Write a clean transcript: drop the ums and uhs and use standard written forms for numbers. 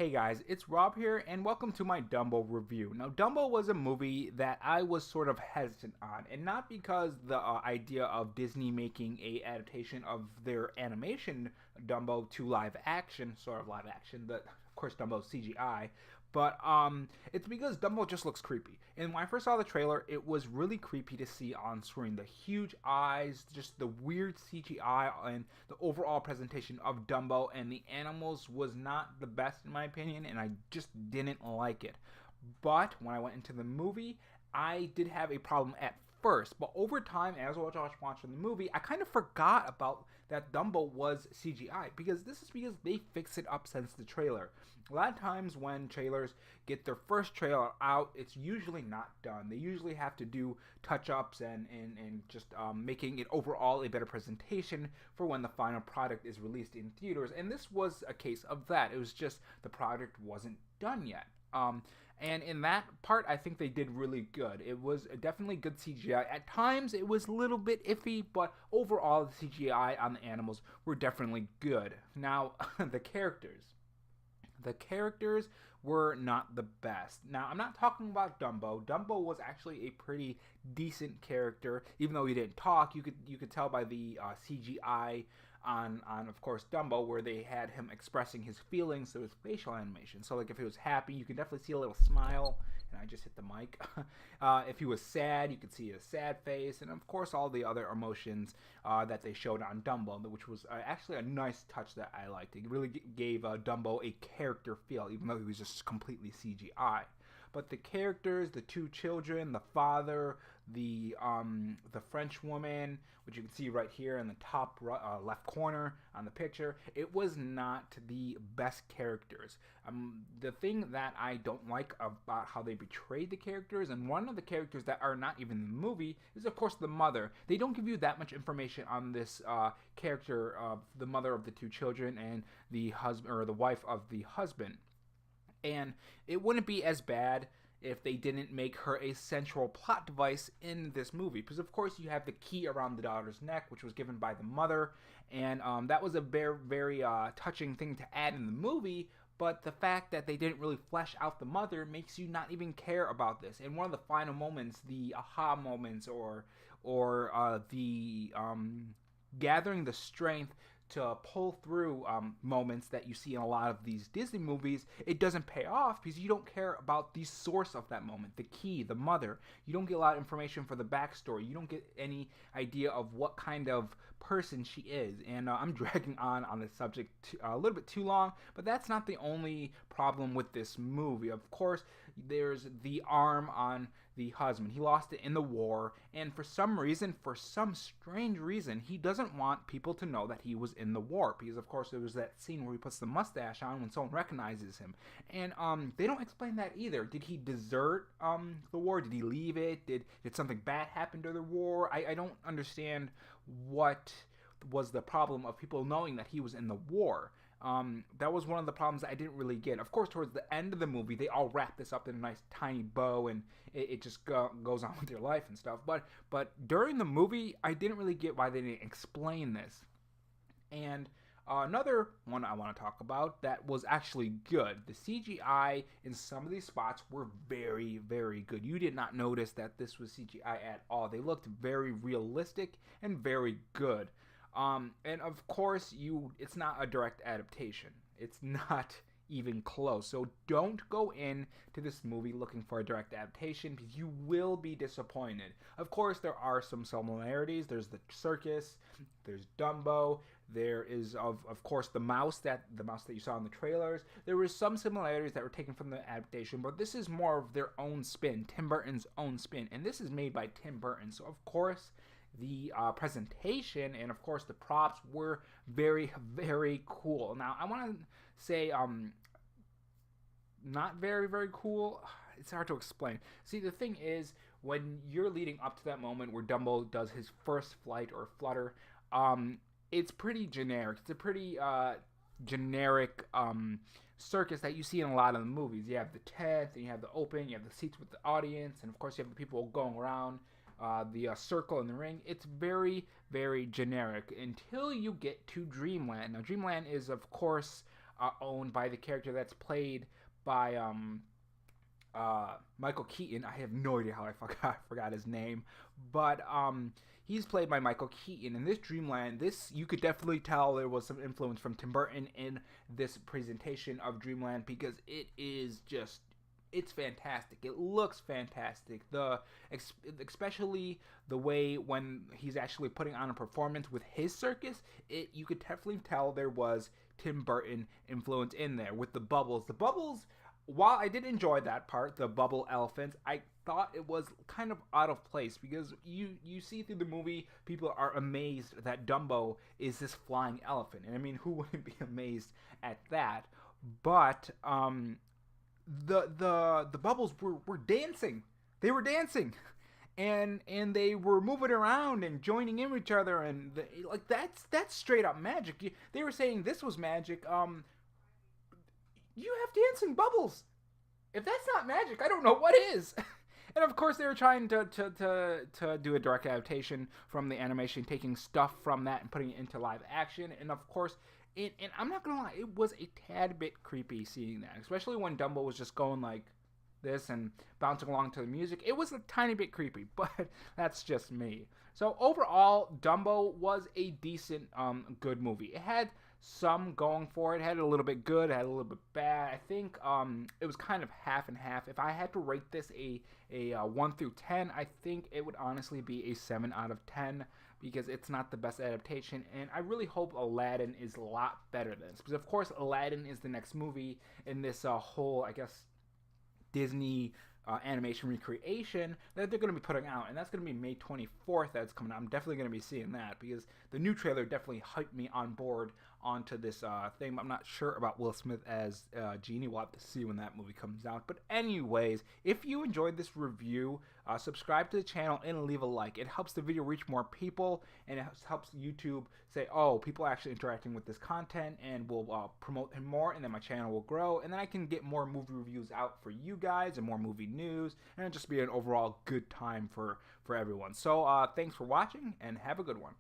Hey guys, it's Rob here, and welcome to my Dumbo review. Now, Dumbo was a movie that I was sort of hesitant on, and not because the idea of Disney making a adaptation of their animation Dumbo to live action, sort of live action, but of course Dumbo's CGI, but it's because Dumbo just looks creepy. And when I first saw the trailer, it was really creepy to see on screen. The huge eyes, just the weird CGI, and the overall presentation of Dumbo and the animals was not the best in my opinion, and I just didn't like it. But when I went into the movie, I did have a problem at first, but over time, as I was watching the movie, I kind of forgot about that Dumbo was CGI because they fix it up since the trailer. A lot of times when trailers get their first trailer out, it's usually not done. They usually have to do touch-ups and just making it overall a better presentation for when the final product is released in theaters. And this was a case of that. It was just the product wasn't done yet. And in that part, I think they did really good. It was definitely good CGI. At times, it was a little bit iffy, but overall, the CGI on the animals were definitely good. Now, the characters. The characters were not the best. Now, I'm not talking about Dumbo. Dumbo was actually a pretty decent character, even though he didn't talk. You could tell by the CGI on of course Dumbo, where they had him expressing his feelings through his facial animation. So like if he was happy, you could definitely see a little smile, and I just hit the mic. If he was sad, you could see a sad face, and of course all the other emotions that they showed on Dumbo, which was actually a nice touch that I liked. It really gave Dumbo a character feel, even though he was just completely CGI. But the characters, the two children, the father, the French woman, which you can see right here in the top left corner on the picture, it was not the best characters. The thing that I don't like about how they betrayed the characters, and one of the characters that are not even in the movie, is of course the mother. They don't give you that much information on this character, the mother of the two children and the husband or the wife of the husband. And it wouldn't be as bad if they didn't make her a central plot device in this movie. Because, of course, you have the key around the daughter's neck, which was given by the mother. And that was a very, very touching thing to add in the movie. But the fact that they didn't really flesh out the mother makes you not even care about this. And one of the final moments, the aha moments, or the gathering the strength to pull through moments that you see in a lot of these Disney movies, it doesn't pay off because you don't care about the source of that moment, the key, the mother. You don't get a lot of information for the backstory. You don't get any idea of what kind of person she is. And I'm dragging on this subject a little bit too long, but that's not the only problem with this movie. Of course, there's the arm on the husband. He lost it in the war, and for some strange reason, he doesn't want people to know that he was in the war, because of course there was that scene where he puts the mustache on when someone recognizes him, and they don't explain that either. Did he desert the war? Did he leave it? Did something bad happen during the war? I don't understand what was the problem of people knowing that he was in the war. That was one of the problems that I didn't really get. Of course, towards the end of the movie, they all wrap this up in a nice tiny bow, and it just goes on with their life and stuff. But during the movie, I didn't really get why they didn't explain this. And another one I want to talk about that was actually good. The CGI in some of these spots were very, very good. You did not notice that this was CGI at all. They looked very realistic and very good. And of course, it's not a direct adaptation. It's not even close. So don't go in to this movie looking for a direct adaptation because you will be disappointed. Of course, there are some similarities. There's the circus, there's Dumbo, there is of course the mouse that you saw in the trailers. There were some similarities that were taken from the adaptation, but this is more of their own spin, Tim Burton's own spin, and this is made by Tim Burton. So of course, the presentation and of course the props were very, very cool. Now I want to say not very, very cool. It's hard to explain. See, the thing is, when you're leading up to that moment where Dumbo does his first flight or flutter, it's pretty generic. It's a pretty generic circus that you see in a lot of the movies. You have the tent, and you have the open, you have the seats with the audience, and of course you have the people going around the circle in the ring. It's very, very generic until you get to Dreamland. Now, Dreamland is, of course, owned by the character that's played by Michael Keaton. I have no idea how I forgot his name, but he's played by Michael Keaton. In this Dreamland, this you could definitely tell there was some influence from Tim Burton in this presentation of Dreamland, because it is just, it's fantastic. It looks fantastic. Especially the way when he's actually putting on a performance with his circus, you could definitely tell there was Tim Burton influence in there with the bubbles. The bubbles, while I did enjoy that part, the bubble elephants, I thought it was kind of out of place, because you see through the movie, people are amazed that Dumbo is this flying elephant, and I mean, who wouldn't be amazed at that? But the bubbles were dancing. They were dancing, and they were moving around and joining in with each other, and like that's straight up magic. They were saying this was magic. You have dancing bubbles. If that's not magic, I don't know what is. And of course, they were trying to do a direct adaptation from the animation, taking stuff from that and putting it into live action. And of course, and I'm not gonna lie, it was a tad bit creepy seeing that, especially when Dumbo was just going like this and bouncing along to the music. It was a tiny bit creepy, but that's just me. So overall, Dumbo was a decent, good movie. It had some going for it. It had a little bit good, it had a little bit bad. I think it was kind of half and half. If I had to rate this a 1 through 10, I think it would honestly be a 7 out of 10, because it's not the best adaptation, and I really hope Aladdin is a lot better than this, because of course Aladdin is the next movie in this whole, I guess, Disney animation recreation that they're going to be putting out, and that's going to be May 24th that's coming out. I'm definitely going to be seeing that, because the new trailer definitely hyped me on board onto this thing. I'm not sure about Will Smith as Genie. We'll have to see when that movie comes out. But anyways, if you enjoyed this review, subscribe to the channel and leave a like. It helps the video reach more people, and it helps YouTube say, oh, people are actually interacting with this content, and will promote him more, and then my channel will grow, and then I can get more movie reviews out for you guys and more movie news, and it'll just be an overall good time for everyone. So thanks for watching, and have a good one.